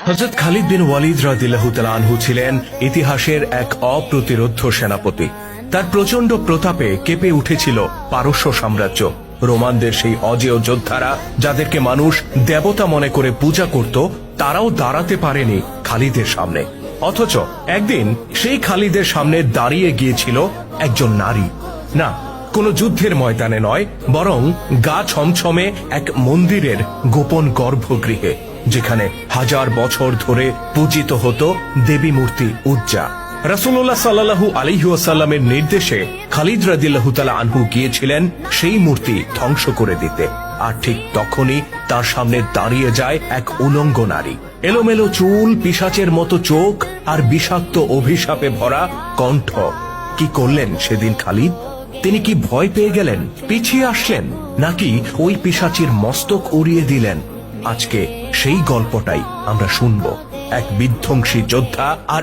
হযরত খালিদ বিন ওয়ালিদ রাদিয়াল্লাহু তাআলা আনহু ছিলেন ইতিহাসের এক অপ্রতিরোধ্য সেনাপতি। তার প্রচন্ড প্রতাপে কেঁপে উঠেছিল পারস্য সাম্রাজ্য। রোমানদের সেই অজেয় যোদ্ধারা, যাদেরকে মানুষ দেবতা মনে করে পূজা করত, তারাও দাঁড়াতে পারেনি খালিদের সামনে। অথচ একদিন সেই খালিদের সামনে দাঁড়িয়ে গিয়েছিল একজন নারী। না, কোন যুদ্ধের ময়দানে নয়, বরং গা ছমছমে এক মন্দিরের গোপন গর্ভগৃহে, যেখানে হাজার বছর ধরে পূজিত হতো দেবী মূর্তি উজ্জা। রাসূলুল্লাহ সাল্লাল্লাহু আলাইহি ওয়াসাল্লামের নির্দেশে খালিদ রাদিয়াল্লাহু তাআলা আনহু গিয়েছিলেন সেই মূর্তি ধ্বংস করে দিতে। আর ঠিক তখনই তার সামনে দাঁড়িয়ে যায় এক উলঙ্গ নারী। এলোমেলো চুল, পিশাচের মতো চোখ, আর বিষাক্ত অভিশাপে ভরা কণ্ঠ। কি করলেন সেদিন খালিদ? তিনি কি ভয় পেয়ে গেলেন, পিছিয়ে আসলেন, নাকি ওই পিশাচির মস্তক উড়িয়ে দিলেন? আজকে সেই গল্পটাই আমরা শুনবো। এক বিধ্বংসী যোদ্ধা আর